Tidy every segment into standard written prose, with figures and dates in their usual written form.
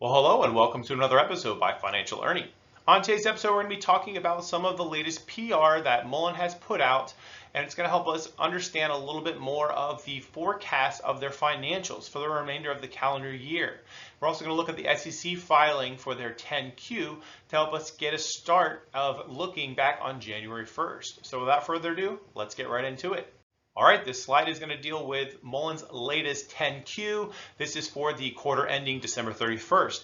Well, hello and welcome to another episode by Financial Earning. On today's episode, we're going to be talking about some of the latest PR that Mullen has put out, and it's going to help us understand a little bit more of the forecast of their financials for the remainder of the calendar year. We're also going to look at the SEC filing for their 10Q to help us get a start of looking back on January 1st. So without further ado, let's get right into it. All right, this slide is going to deal with Mullen's latest 10Q. This is for the quarter ending December 31st.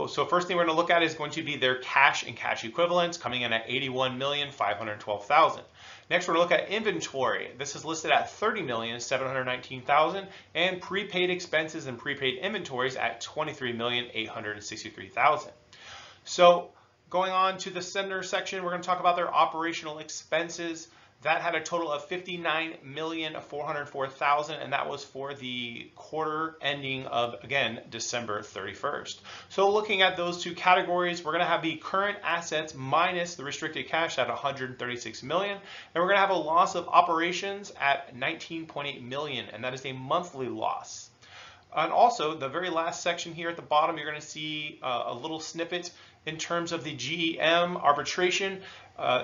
So first thing we're going to look at is going to be their cash and cash equivalents coming in at $81,512,000. Next, we're going to look at inventory. This is listed at $30,719,000 and prepaid expenses and prepaid inventories at $23,863,000. So going on to the center section, we're going to talk about their operational expenses. That had a total of $59,404,000, and that was for the quarter ending of, again, December 31st. So looking at those two categories, we're going to have the current assets minus the restricted cash at $136 million, and we're going to have a loss of operations at $19.8 million, and that is a monthly loss. And also, the very last section here at the bottom, you're going to see a little snippet in terms of the GEM arbitration.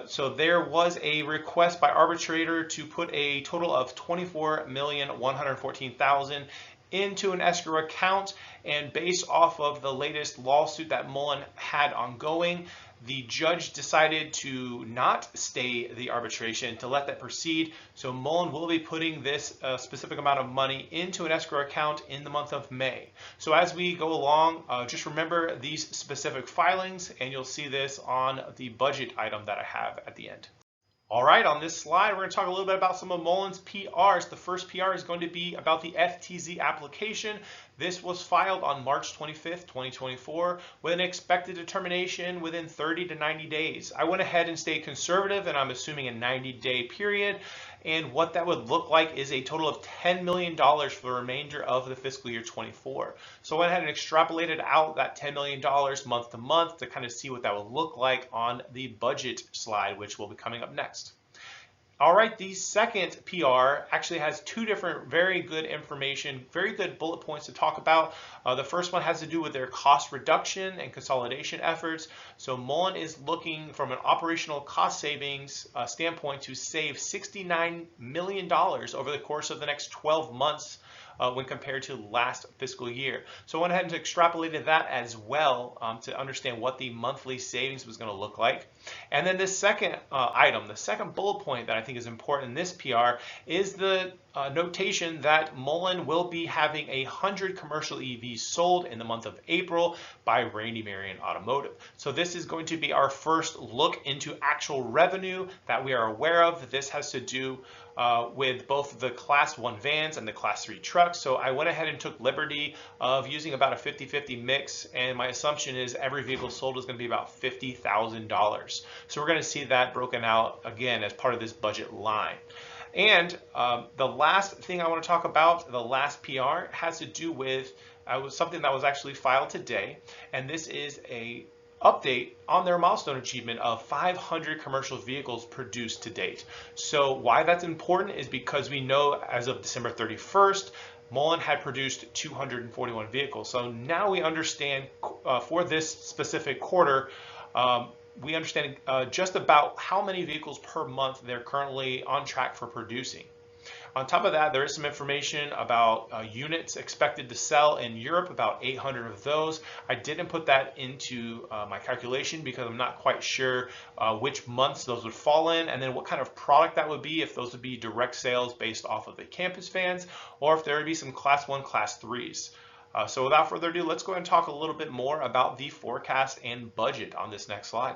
So there was a request by arbitrator to put a total of $24,114,000 into an escrow account, and based off of the latest lawsuit that Mullen had ongoing, the judge decided to not stay the arbitration, to let that proceed. So Mullen will be putting this specific amount of money into an escrow account in the month of May. So as we go along, just remember these specific filings, and you'll see this on the budget item that I have at the end. All right, on this slide, we're going to talk a little bit about some of Mullen's PRs. The first PR is going to be about the FTZ application. This was filed on March 25th, 2024, with an expected determination within 30 to 90 days. I went ahead and stayed conservative, and I'm assuming a 90-day period. And what that would look like is a total of $10 million for the remainder of the fiscal year 24. So I went ahead and extrapolated out that $10 million month to month to kind of see what that would look like on the budget slide, which will be coming up next. All right, the second PR actually has two different very good information, very good bullet points to talk about. The first one has to do with their cost reduction and consolidation efforts. So Mullen is looking from an operational cost savings standpoint to save $69 million over the course of the next 12 months when compared to last fiscal year. So I went ahead and extrapolated that as well to understand what the monthly savings was going to look like. And then the second item, the second bullet point that I think is important in this PR is the notation that Mullen will be having 100 commercial EVs sold in the month of April by Randy Marion Automotive. So this is going to be our first look into actual revenue that we are aware of. This has to do with both the Class 1 vans and the Class 3 trucks. So I went ahead and took liberty of using about a 50-50 mix, and my assumption is every vehicle sold is going to be about $50,000. So we're going to see that broken out again as part of this budget line. And the last thing I want to talk about, the last PR, has to do with something that was actually filed today, and this is a update on their milestone achievement of 500 commercial vehicles produced to date. So why that's important is because we know as of December 31st, Mullen had produced 241 vehicles. So now we understand for this specific quarter, we understand just about how many vehicles per month they're currently on track for producing. On top of that, there is some information about units expected to sell in Europe, about 800 of those. I didn't put that into my calculation because I'm not quite sure which months those would fall in, and then what kind of product that would be, if those would be direct sales based off of the campus vans, or if there would be some Class 1, Class 3s. So without further ado, let's go ahead and talk a little bit more about the forecast and budget on this next slide.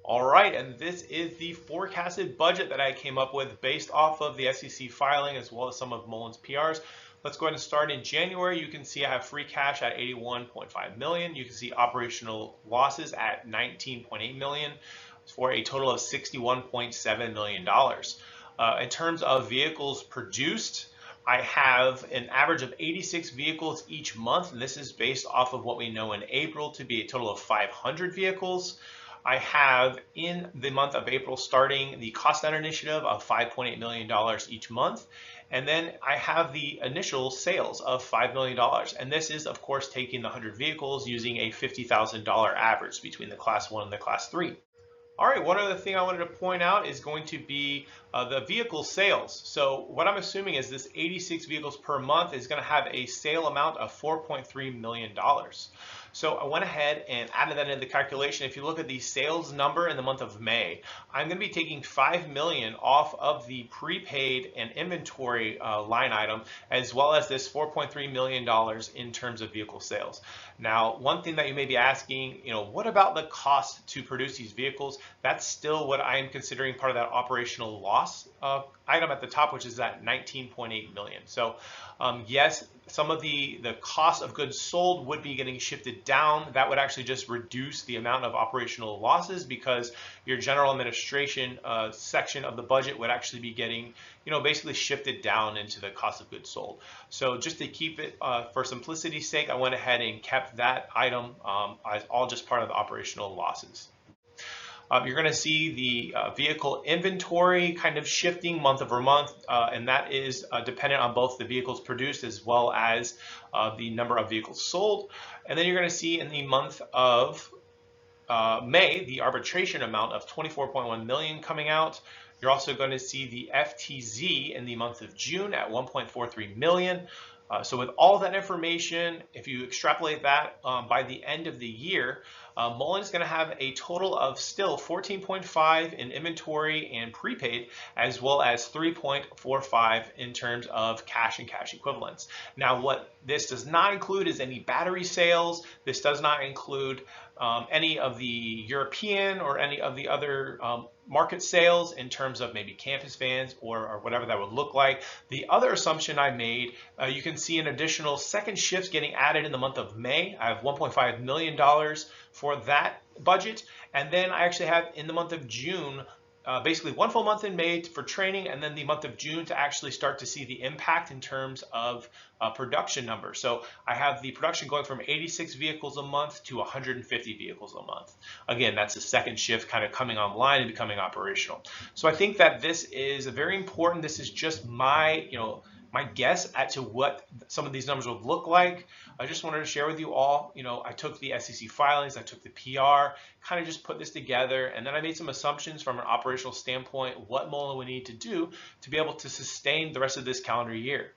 All right, and this is the forecasted budget that I came up with based off of the SEC filing as well as some of Mullen's PRs. Let's go ahead and start in January. You can see I have free cash at $81.5 million. You can see operational losses at $19.8 million for a total of $61.7 million. In terms of vehicles produced, I have an average of 86 vehicles each month, and this is based off of what we know in April to be a total of 500 vehicles. I have in the month of April starting the cost down initiative of $5.8 million each month. And then I have the initial sales of $5 million. And this is, of course, taking the 100 vehicles using a $50,000 average between the Class 1 and the Class 3. All right, one other thing I wanted to point out is going to be the vehicle sales. So what I'm assuming is this 86 vehicles per month is going to have a sale amount of $4.3 million. So I went ahead and added that into the calculation. If you look at the sales number in the month of May, I'm going to be taking $5 million off of the prepaid and inventory line item, as well as this $4.3 million in terms of vehicle sales. Now, one thing that you may be asking, what about the cost to produce these vehicles? That's still what I am considering part of that operational loss item at the top, which is that $19.8 million. So yes, some of the cost of goods sold would be getting shifted down. That would actually just reduce the amount of operational losses, because your general administration section of the budget would actually be getting, basically shifted down into the cost of goods sold. So just to keep it for simplicity's sake, I went ahead and kept that item as all just part of the operational losses. You're going to see the vehicle inventory kind of shifting month over month, and that is dependent on both the vehicles produced as well as the number of vehicles sold. And then you're going to see in the month of May, the arbitration amount of $24.1 million coming out. You're also going to see the FTZ in the month of June at $1.43 million. So with all that information, if you extrapolate that by the end of the year, Mullen is going to have a total of still 14.5 in inventory and prepaid, as well as 3.45 in terms of cash and cash equivalents. Now, what this does not include is any battery sales. This does not include any of the European or any of the other market sales in terms of maybe campus vans or whatever that would look like. The other assumption I made, you can see an additional second shift getting added in the month of May. I have $1.5 million for that budget. And then I actually have in the month of June, basically one full month in May for training, and then the month of June to actually start to see the impact in terms of production numbers. So I have the production going from 86 vehicles a month to 150 vehicles a month. Again, that's the second shift kind of coming online and becoming operational. So I think that this is very important. This is just my, my guess as to what some of these numbers would look like. I just wanted to share with you all, I took the SEC filings, I took the PR, kind of just put this together, and then I made some assumptions from an operational standpoint, what Mullen would need to do to be able to sustain the rest of this calendar year.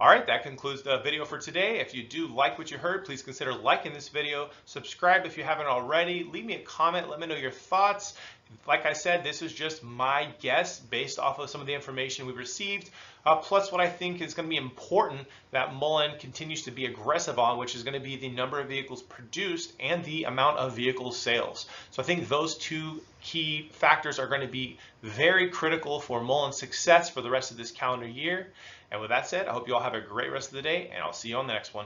All right, that concludes the video for today. If you do like what you heard, please consider liking this video, subscribe if you haven't already, leave me a comment, let me know your thoughts. Like I said, this is just my guess based off of some of the information we received, plus what I think is going to be important that Mullen continues to be aggressive on, which is going to be the number of vehicles produced and the amount of vehicle sales. So I think those two key factors are going to be very critical for Mullen's success for the rest of this calendar year. And with that said, I hope you all have a great rest of the day, and I'll see you on the next one.